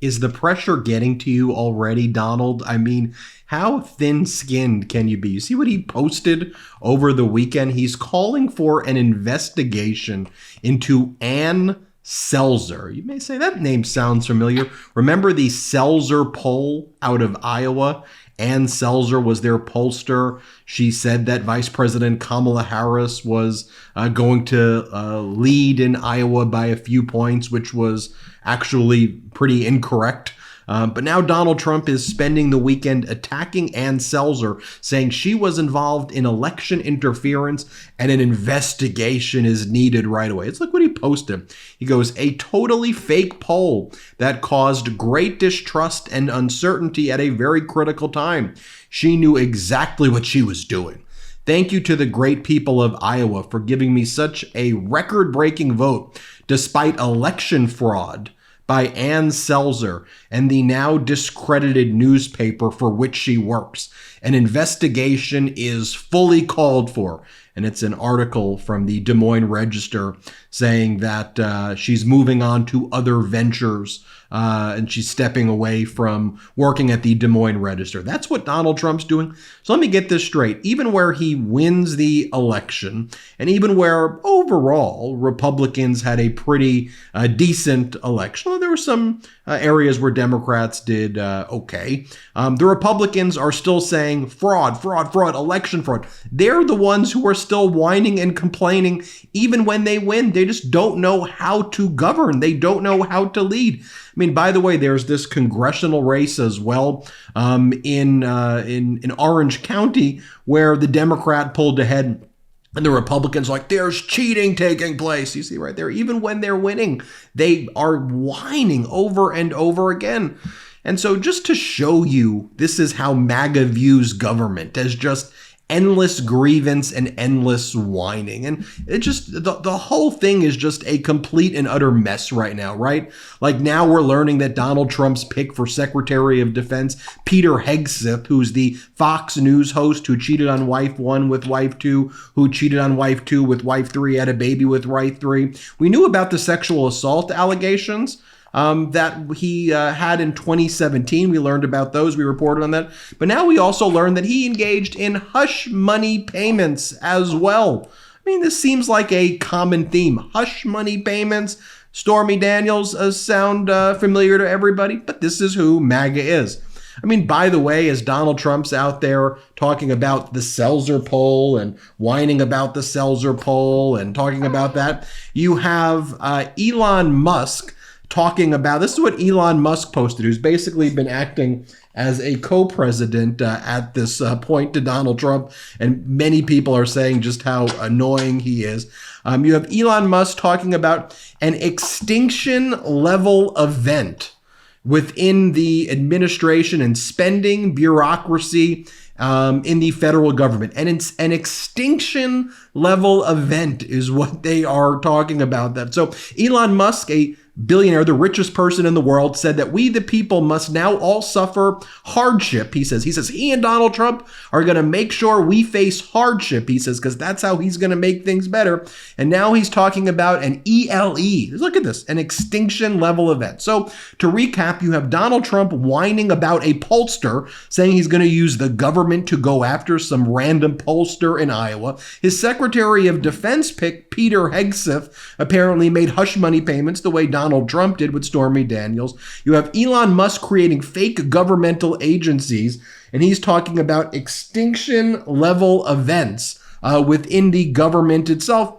Is the pressure getting to you already, Donald? I mean, how thin-skinned can you be? You see what he posted over the weekend? He's calling for an investigation into Ann Selzer. You may say that name sounds familiar. Remember the Selzer poll out of Iowa? Ann Selzer was their pollster. She said that Vice President Kamala Harris was going to lead in Iowa by a few points, which was actually pretty incorrect. But now Donald Trump is spending the weekend attacking Ann Selzer, saying she was involved in election interference and an investigation is needed right away. It's like what he posted. He goes, a totally fake poll that caused great distrust and uncertainty at a very critical time. She knew exactly what she was doing. Thank you to the great people of Iowa for giving me such a record-breaking vote despite election fraud by Ann Selzer and the now discredited newspaper for which she works. An investigation is fully called for. And it's an article from the Des Moines Register saying that she's moving on to other ventures and she's stepping away from working at the Des Moines Register. That's what Donald Trump's doing. So let me get this straight. Even where he wins the election and even where overall Republicans had a pretty decent election, well, there were some areas where Democrats did okay. The Republicans are still saying fraud, election fraud. They're the ones who are still whining and complaining even when they win. They just don't know how to govern. They don't know how to lead. I mean, by the way, there's this congressional race as well in Orange County where the Democrat pulled ahead. And the Republicans are like, there's cheating taking place. You see right there, even when they're winning, they are whining over and over again. And so just to show you, this is how MAGA views government, as just endless grievance and endless whining. And it just, the whole thing is just a complete and utter mess right now, right? Like now we're learning that Donald Trump's pick for Secretary of Defense, Peter Hegseth, who's the Fox News host who cheated on wife one with wife two, who cheated on wife two with wife three, had a baby with wife three. We knew about the sexual assault allegations that he had in 2017. We learned about those. We reported on that. But now we also learned that he engaged in hush money payments as well. I mean, this seems like a common theme. Hush money payments. Stormy Daniels sound familiar to everybody, but this is who MAGA is. I mean, by the way, as Donald Trump's out there talking about the Selzer poll and whining about the Selzer poll and talking about that, you have Elon Musk talking about, this is what Elon Musk posted, who's basically been acting as a co-president at this point to Donald Trump. And many people are saying just how annoying he is. You have Elon Musk talking about an extinction level event within the administration and spending bureaucracy in the federal government. And it's an extinction level event is what they are talking about. That. So Elon Musk, a billionaire, the richest person in the world, said that we, the people, must now all suffer hardship. He says he and Donald Trump are going to make sure we face hardship, he says, because that's how he's going to make things better. And now he's talking about an ELE. Look at this, an extinction level event. So to recap, you have Donald Trump whining about a pollster, saying he's going to use the government to go after some random pollster in Iowa. His Secretary of Defense pick, Peter Hegseth, apparently made hush money payments the way Donald Trump did with Stormy Daniels. You have Elon Musk creating fake governmental agencies, and he's talking about extinction level events within the government itself.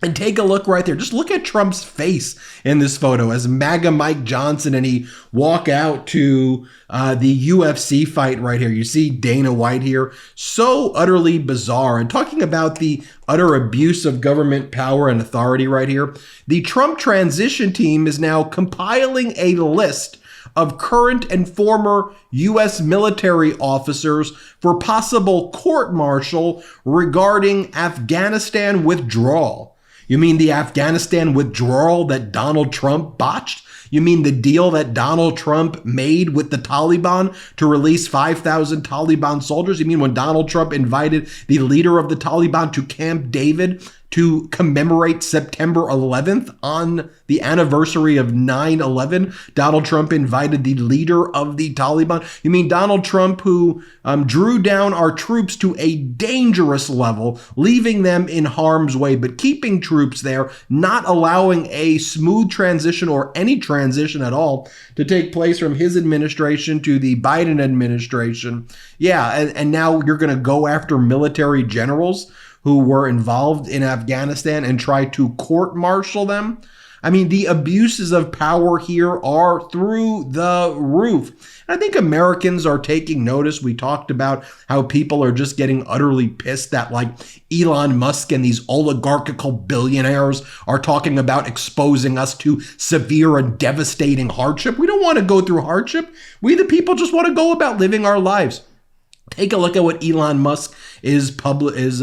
And take a look right there. Just look at Trump's face in this photo as MAGA Mike Johnson and he walk out to the UFC fight right here. You see Dana White here. So utterly bizarre. And talking about the utter abuse of government power and authority right here, the Trump transition team is now compiling a list of current and former U.S. military officers for possible court-martial regarding Afghanistan withdrawal. You mean the Afghanistan withdrawal that Donald Trump botched? You mean the deal that Donald Trump made with the Taliban to release 5,000 Taliban soldiers? You mean when Donald Trump invited the leader of the Taliban to Camp David to commemorate September 11th on the anniversary of 9/11. Donald Trump invited the leader of the Taliban. You mean Donald Trump, who drew down our troops to a dangerous level, leaving them in harm's way, but keeping troops there, not allowing a smooth transition or any transition at all to take place from his administration to the Biden administration. Yeah, and now you're going to go after military generals who were involved in Afghanistan and try to court-martial them. I mean, the abuses of power here are through the roof. And I think Americans are taking notice. We talked about how people are just getting utterly pissed that like Elon Musk and these oligarchical billionaires are talking about exposing us to severe and devastating hardship. We don't want to go through hardship. We, the people, just want to go about living our lives. Take a look at what Elon Musk is publishing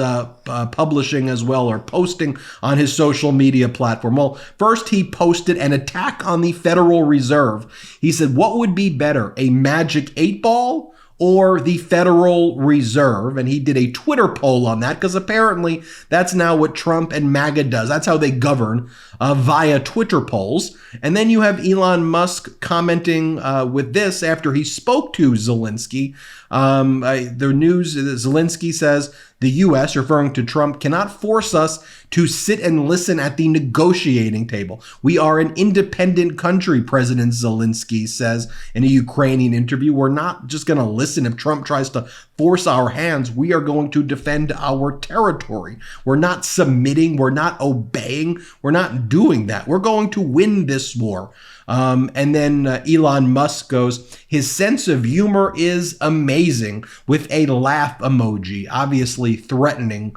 as well, or posting on his social media platform. Well, first he posted an attack on the Federal Reserve. He said, what would be better, a magic 8-ball or the Federal Reserve? And he did a Twitter poll on that, because apparently that's now what Trump and MAGA does. That's how they govern, via Twitter polls. And then you have Elon Musk commenting with this after he spoke to Zelensky. The news, Zelensky says, the U.S., referring to Trump, cannot force us to sit and listen at the negotiating table. We are an independent country, President Zelensky says in a Ukrainian interview. We're not just going to listen if Trump tries to force our hands. We are going to defend our territory. We're not submitting. We're not obeying. We're not doing that. We're going to win this war. And then Elon Musk goes, his sense of humor is amazing, with a laugh emoji, obviously threatening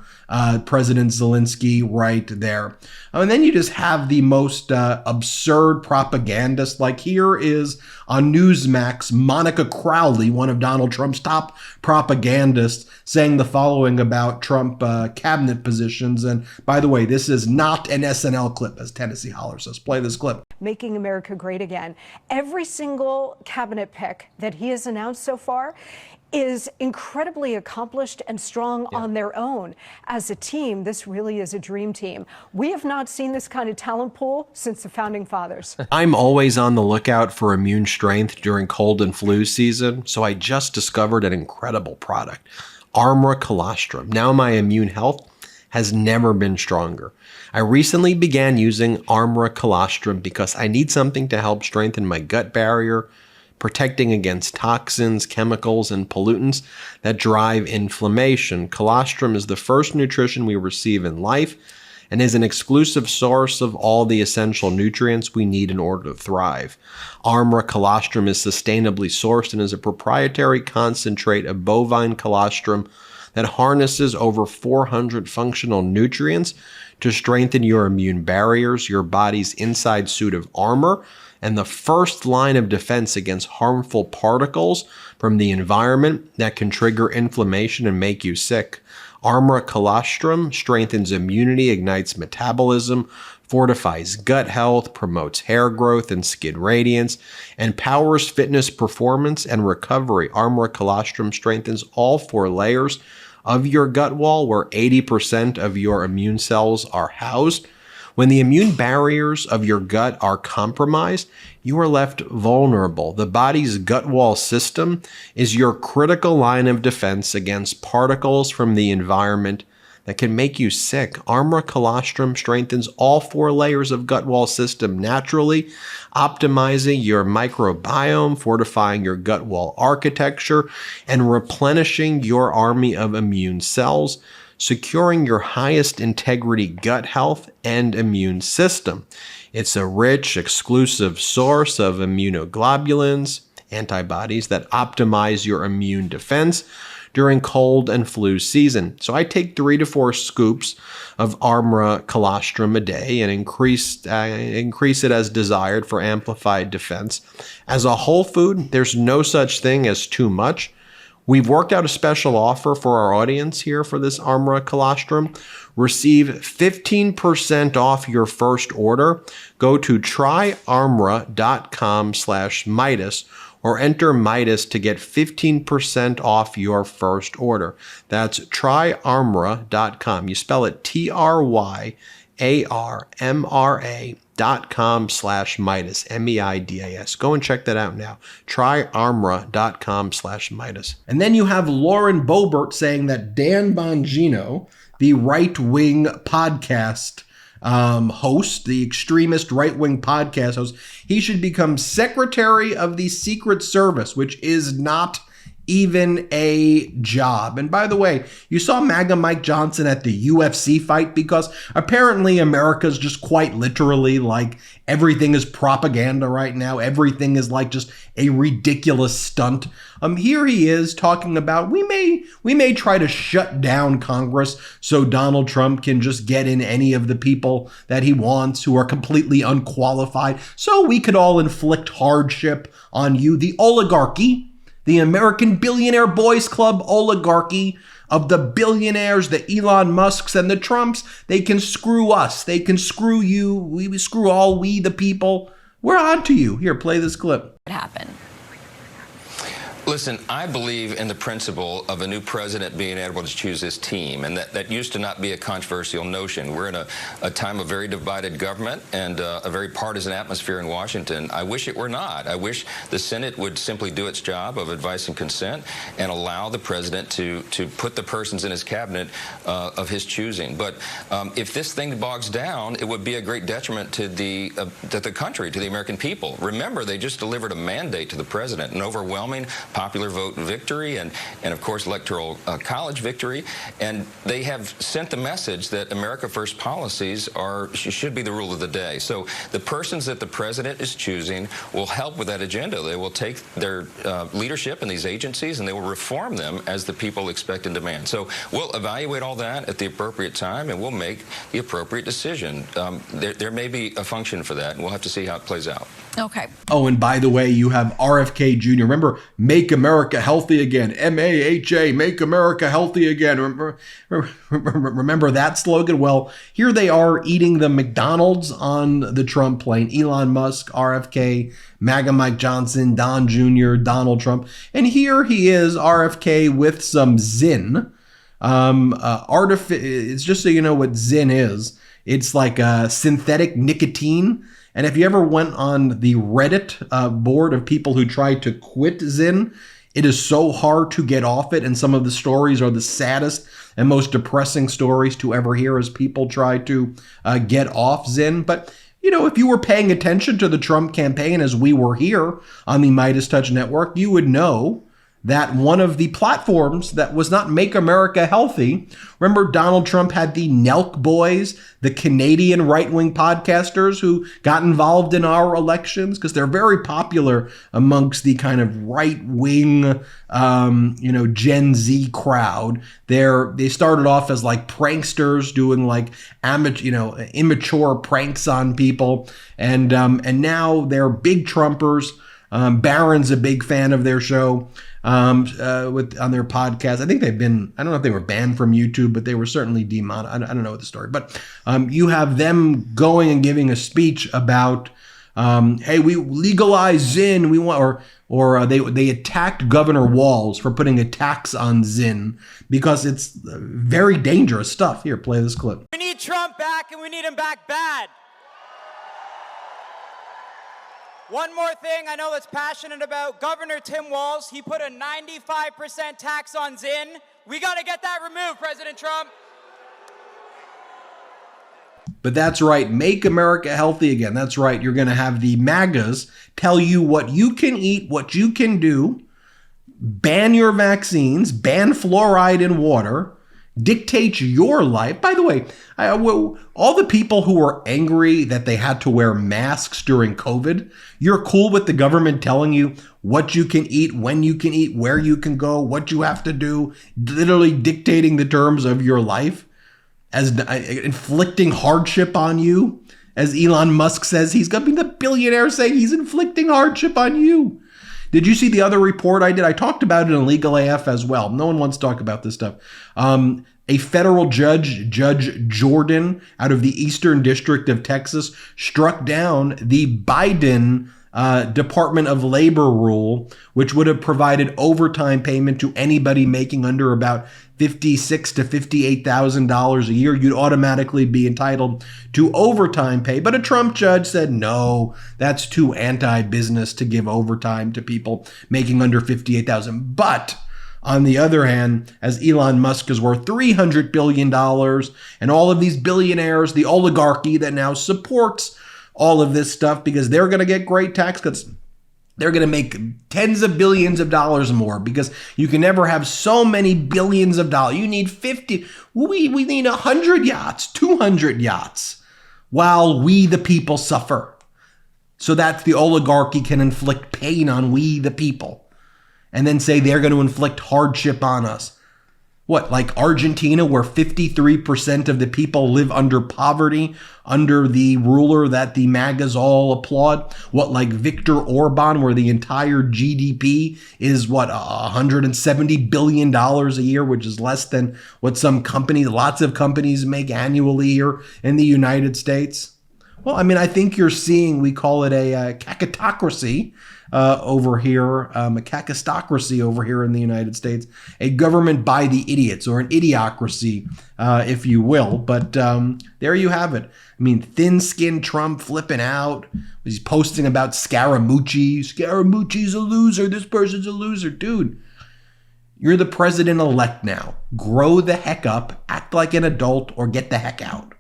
President Zelensky right there. And then you just have the most absurd propagandist. Like here is on Newsmax, Monica Crowley, one of Donald Trump's top propagandists, saying the following about Trump cabinet positions. And by the way, this is not an SNL clip, as Tennessee Holler says. Play this clip. Making America great again. Every single cabinet pick that he has announced so far is incredibly accomplished and strong on their own. As a team, this really is a dream team. We have not seen this kind of talent pool since the founding fathers. I'm always on the lookout for immune strength during cold and flu season, so I just discovered an incredible product, Armra Colostrum. Now my immune health has never been stronger. I recently began using Armra Colostrum because I need something to help strengthen my gut barrier, protecting against toxins, chemicals, and pollutants that drive inflammation. Colostrum is the first nutrition we receive in life and is an exclusive source of all the essential nutrients we need in order to thrive. Armra Colostrum is sustainably sourced and is a proprietary concentrate of bovine colostrum that harnesses over 400 functional nutrients to strengthen your immune barriers, your body's inside suit of armor, and the first line of defense against harmful particles from the environment that can trigger inflammation and make you sick. Armra Colostrum strengthens immunity, ignites metabolism, fortifies gut health, promotes hair growth and skin radiance, and powers fitness performance and recovery. Armra Colostrum strengthens all 4 layers of your gut wall, where 80% of your immune cells are housed. When the immune barriers of your gut are compromised, you are left vulnerable. The body's gut wall system is your critical line of defense against particles from the environment that can make you sick. Armra Colostrum strengthens all 4 layers of gut wall system naturally, optimizing your microbiome, fortifying your gut wall architecture, and replenishing your army of immune cells, securing your highest integrity gut health and immune system. It's a rich, exclusive source of immunoglobulins, antibodies that optimize your immune defense during cold and flu season. So I take 3 to 4 scoops of Armra Colostrum a day and increase it as desired for amplified defense. As a whole food, there's no such thing as too much. We've worked out a special offer for our audience here for this Armra Colostrum. Receive 15% off your first order. Go to tryarmra.com/Meidas or enter Meidas to get 15% off your first order. That's tryarmra.com. You spell it TRYARMRA.com/Meidas, MEIDAS. Go and check that out now. Tryarmra.com/Meidas. And then you have Lauren Boebert saying that Dan Bongino, the right-wing podcast host, the extremist right-wing podcast host, he should become Secretary of the Secret Service, which is not even a job. And by the way, you saw MAGA Mike Johnson at the UFC fight, because apparently America's just quite literally like everything is propaganda right now. Everything is like just a ridiculous stunt. Here he is talking about we may try to shut down Congress so Donald Trump can just get in any of the people that he wants who are completely unqualified, so we could all inflict hardship on you, the oligarchy, the American Billionaire Boys Club oligarchy of the billionaires, the Elon Musks and the Trumps. They can screw us. They can screw you. We screw all we, the people. We're on to you. Here, play this clip. What happened? Listen, I believe in the principle of a new president being able to choose his team, and that used to not be a controversial notion. We're in a time of very divided government and a very partisan atmosphere in Washington. I wish it were not. I wish the Senate would simply do its job of advice and consent and allow the president to put the persons in his cabinet of his choosing. But if this thing bogs down, it would be a great detriment to the country, to the American people. Remember, they just delivered a mandate to the president, an overwhelming popular vote victory and of course electoral college victory, and they have sent the message that America First policies should be the rule of the day. So the persons that the president is choosing will help with that agenda. They will take their leadership in these agencies and they will reform them as the people expect and demand. So we'll evaluate all that at the appropriate time and we'll make the appropriate decision. There may be a function for that, and we'll have to see how it plays out. Okay. Oh, and by the way, you have RFK Jr. Remember, Make America Healthy Again. MAHA, Make America Healthy Again. Remember that slogan? Well, here they are eating the McDonald's on the Trump plane. Elon Musk, RFK, MAGA Mike Johnson, Don Jr., Donald Trump. And here he is, RFK, with some Zyn. It's just so you know what Zyn is. It's like a synthetic nicotine. And if you ever went on the Reddit board of people who tried to quit Zyn, it is so hard to get off it. And some of the stories are the saddest and most depressing stories to ever hear as people try to get off Zyn. But, you know, if you were paying attention to the Trump campaign as we were here on the MeidasTouch Network, you would know that one of the platforms that was not Make America Healthy, remember Donald Trump had the Nelk Boys, the Canadian right-wing podcasters who got involved in our elections because they're very popular amongst the kind of right-wing, Gen Z crowd. They started off as like pranksters doing like immature pranks on people, and now they're big Trumpers. Barron's a big fan of their show. On their podcast. I think I don't know if they were banned from YouTube, but they were certainly demonetized. I don't know the story, but you have them going and giving a speech about, hey, we legalize Zyn. We want, or they attacked Governor Walz for putting a tax on Zyn because it's very dangerous stuff. Here, play this clip. We need Trump back, and we need him back bad. One more thing I know that's passionate about, Governor Tim Walz, he put a 95% tax on Zyn. We got to get that removed, President Trump. But that's right, Make America Healthy Again. That's right, you're going to have the MAGAs tell you what you can eat, what you can do, ban your vaccines, ban fluoride in water, dictate your life. By the way, all the people who were angry that they had to wear masks during COVID, you're cool with the government telling you what you can eat, when you can eat, where you can go, what you have to do, literally dictating the terms of your life, as inflicting hardship on you, as Elon Musk says he's going to be the billionaire saying he's inflicting hardship on you. Did you see the other report I did? I talked about it in Legal AF as well. No one wants to talk about this stuff. A federal judge, Judge Jordan, out of the Eastern District of Texas, struck down the Biden Department of Labor rule, which would have provided overtime payment to anybody making under about $56,000 to $58,000 a year. You'd automatically be entitled to overtime pay. But a Trump judge said, no, that's too anti-business to give overtime to people making under $58,000. But on the other hand, as Elon Musk is worth $300 billion, and all of these billionaires, the oligarchy that now supports all of this stuff because they're going to get great tax cuts. They're going to make tens of billions of dollars more because you can never have so many billions of dollars. You need 50. We need 100 yachts, 200 yachts, while we the people suffer. So that the oligarchy can inflict pain on we the people and then say they're going to inflict hardship on us. What, like Argentina, where 53% of the people live under poverty, under the ruler that the MAGAs all applaud? What, like Viktor Orban, where the entire GDP is, what, $170 billion a year, which is less than what lots of companies make annually here in the United States? Well, I mean, I think you're seeing, we call it a cacotocracy over here, a cacostocracy over here in the United States, a government by the idiots, or an idiocracy, if you will. But there you have it. I mean, thin-skinned Trump flipping out. He's posting about Scaramucci. Scaramucci's a loser. This person's a loser. Dude, you're the president-elect now. Grow the heck up, act like an adult, or get the heck out.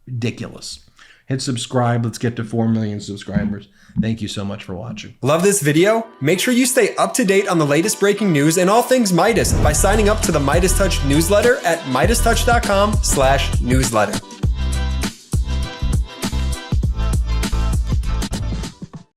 Ridiculous. Hit subscribe. Let's get to 4 million subscribers. Thank you so much for watching. Love this video? Make sure you stay up to date on the latest breaking news and all things Midas by signing up to the MeidasTouch newsletter at MeidasTouch.com/newsletter.